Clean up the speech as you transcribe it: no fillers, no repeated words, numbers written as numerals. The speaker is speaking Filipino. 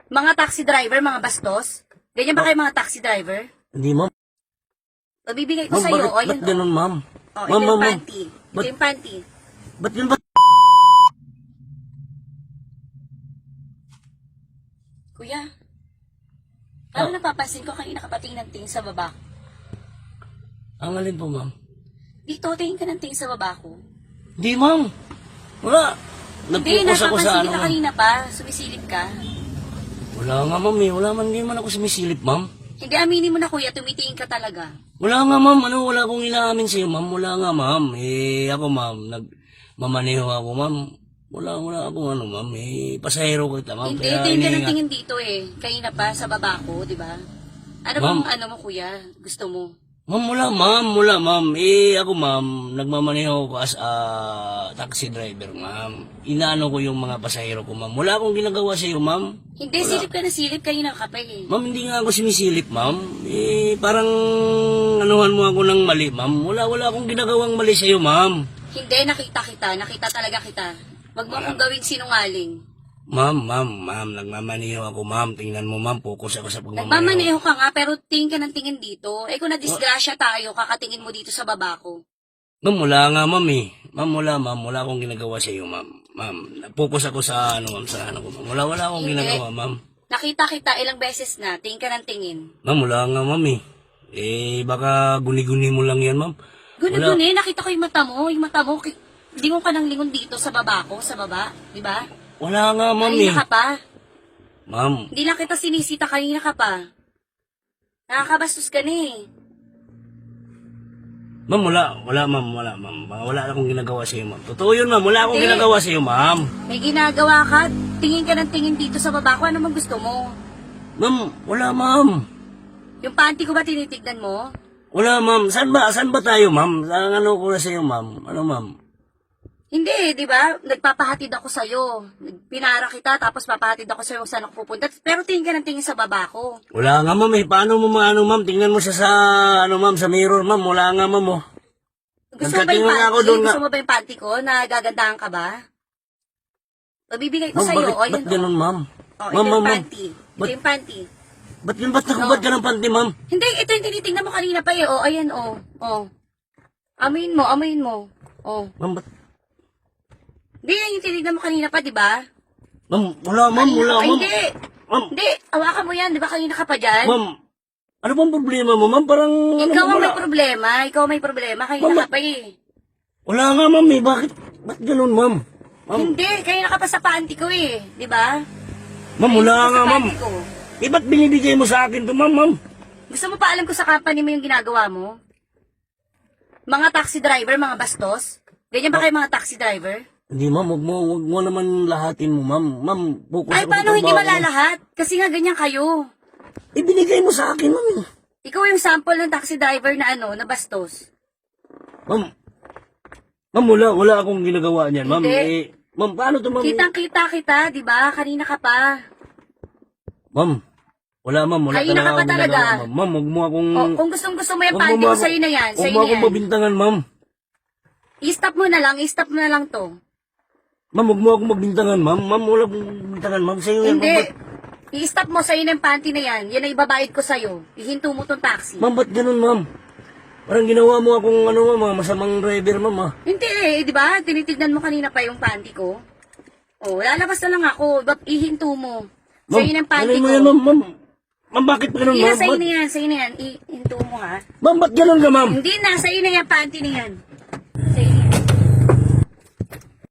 Mga taxi driver, mga bastos? Ganyan ba kayo mga taxi driver? Hindi, ma'am. Mabibigay ko Ma'am, sa'yo. bakit, O, ba't yun, ganun, ma'am? o. Ito Ma'am, yung ma'am, ma'am. panty. Ito Ba't- yung panty. Ba't yun ba? Kuya, ano napapansin ko kanina kapatingin ng tingin sa baba ko? Ang alin po, ma'am? Dito, tingin ka ng tingin sa baba ko. Hindi, ma'am. Wala. Hindi, Nag-focus ako sa napapansin ano, kita ma'am. kanina pa. Sumisilip ka. Wala nga, ma'am, eh. Wala man, hindi man ako sumisilip, ma'am. Hindi, aminin mo na kuya, tumitingin ka talaga. Wala nga, ma'am. Ano, wala akong inaamin sa'yo, ma'am. Wala nga, ma'am. Eh, ako, ma'am, nagmamaneho ako, ma'am. Wala akong ano, ma'am. Eh, pasahero kita, ma'am. Hindi, tingin ka ng tingin dito eh. Kanina pa sa baba ko, di ba? Ano Ma'am. bang ano mo kuya? Gusto mo? Ma'am, wala, ma'am. Eh, ako, ma'am, nagmamaneho ako as a taxi driver, ma'am. Inaano ko yung mga pasahero ko, ma'am. Wala akong ginagawa sa'yo, ma'am. Hindi, silip ka na silip. Kanina ka pa eh. Ma'am, hindi nga ako sumisilip, ma'am. Eh, parang anuhan mo ako ng mali, ma'am. Wala akong ginagawang mali sa'yo, ma'am. Hindi, nakita kita. Nakita talaga kita. Wag mo akong gawing sinungaling. Ma'am, nagmamaneho ako, ma'am. Tingnan mo, ma'am, focus ako sa pagmamaneho. Nagmamaneho ka nga, pero tingin ka ng tingin dito. Eh kung na-disgrasya tayo, kakatingin mo dito sa baba ko. Ma'am, wala nga, ma'am, eh. Ma'am, wala akong ginagawa sa iyo, ma'am. Ma'am, nag-focus ako sa ano, ma'am, sa ano ko, ma'am. Wala akong Hindi. ginagawa, ma'am. Nakita kita ilang beses na. Tingin ka ng tingin. Ma'am, wala nga, ma'am, eh. Eh, baka guni-guni mo lang yan, ma'am. Guni-guni, nakita ko yung mata mo. Yung mata mo, lingon ka ng lingon dito sa baba ko, sa baba. Di ba? Wala nga, ma'am, eh. Kanina ka pa. Ma'am, Hindi lang kita sinisita, kanina ka pa. Nakakabastos ka na eh. ma'am, ma'am. Wala akong ginagawa sa iyo, ma'am. Totoo yun, ma'am. Wala akong Hindi. ginagawa sa iyo, ma'am. May ginagawa ka, tingin ka ng tingin dito sa baba ko, ano man gusto mo? Ma'am, wala, ma'am. Yung panty ko ba tinitignan mo? Wala, ma'am. Saan ba tayo, ma'am? Saan ano ko na sa iyo, ma'am? Ano, ma'am? Hindi, di ba? Nagpapahatid ako sa'yo. Pinara kita, tapos papahatid ako sa'yo kung saan ako pupunta. Pero tingin ka ng tingin sa baba ko. Wala nga, ma'am, eh. Paano mo maano, ma'am? Tingnan mo siya sa, ano, ma'am, sa mirror, ma'am. Wala nga, ma'am, oh. Gusto mo ba yung Nagkatingin nga ako panty? doon nga. Gusto mo ba yung panty ko? Nagagandahan ka ba? Mabibigay ko Ma'am, sa'yo. O, ba't yun, ganun, ma'am? O, ito Ma'am, yung ma'am, panty. Ito ba't- yung panty. Ba't nakubad ka ng panty, ma'am? Hindi, ito yung tinitingnan mo kanina pa eh. O, ayan, o. O. Amoyin mo. O. Ma'am, ba't? Hindi, yan yung tinitingnan mo kanina pa, di ba? Ma'am, wala, ma'am, Kanina wala, ka pa, ma'am. Hindi. Ma'am, Hindi, hawakan mo yan. Di ba kanina ka pa dyan? ma'am, ano bang problema mo, ma'am? Parang, ano, Ikaw ang wala. may problema. Ikaw ang may problema. Kanina Ma'am, ka pa eh. Wala nga, ma'am, eh. Ba't ganun, ma'am? Ma'am, Hindi, kanina ka pa sa panty ko eh. Di ba? ma'am, wala Kanina ka nga, sa ma'am. panty ko. Eh, ba't binibigay mo sa akin to, ma'am? Gusto mo pa alam ko sa company mo yung ginagawa mo? Mga taxi driver, mga bastos? Ganyan ba kayo mga taxi driver? Hindi, ma'am, wag mo naman lahatin mo, ma'am. Ma'am, focus Ay, ako sa paano hindi trabaho ko. malalahat? Kasi nga ganyan kayo. Ibinigay mo sa akin, ma'am. Ikaw yung sample ng taxi driver na ano, na bastos. Ma'am, wala akong ginagawa niyan, ma'am. Hindi. Eh, ma'am, paano to, ma'am? Kitang-kita kita, di ba? Kanina ka pa. Ma'am, wala, ma'am. Wala Kanina ka akong pa talaga. ginagawa, ma'am. Ma'am, wag mo akong... O, kung gustong-gusto mo yung wag mo panty ko, ako- sa'yo na yan. Wag Sa'yo mo na akong yan. mabintangan, ma'am. I-stop mo na lang to. Ma'am, wag mo akong magbintangan, ma'am. Ma'am, wala akong bintangan, ma'am. Sa'yo yan, Hindi. ma'am. I-stop mo sa'yo na yung panty na yan. Yan ang ibabayad ko sa'yo. Ihinto mo tong taxi. Ma'am, ba't ganun, ma'am? Parang ginawa mo akong, ano, ma'am, masamang driver, ma'am, ah. Hindi eh, di ba? Tinitignan mo kanina pa yung panty ko. Oh, lalabas na lang ako. Ihinto mo. Ma'am, Sa'yo na yung panty ano ko. mo yan, ma'am? Ma'am, bakit ganun, Hindi na, ma'am? sa'yo na yan. Sa'yo na yan. Ihinto mo ha. Ma'am, ba't ganun ka, ma'am? Hindi na, sa'yo na yan. Panty na yan. Sa'yo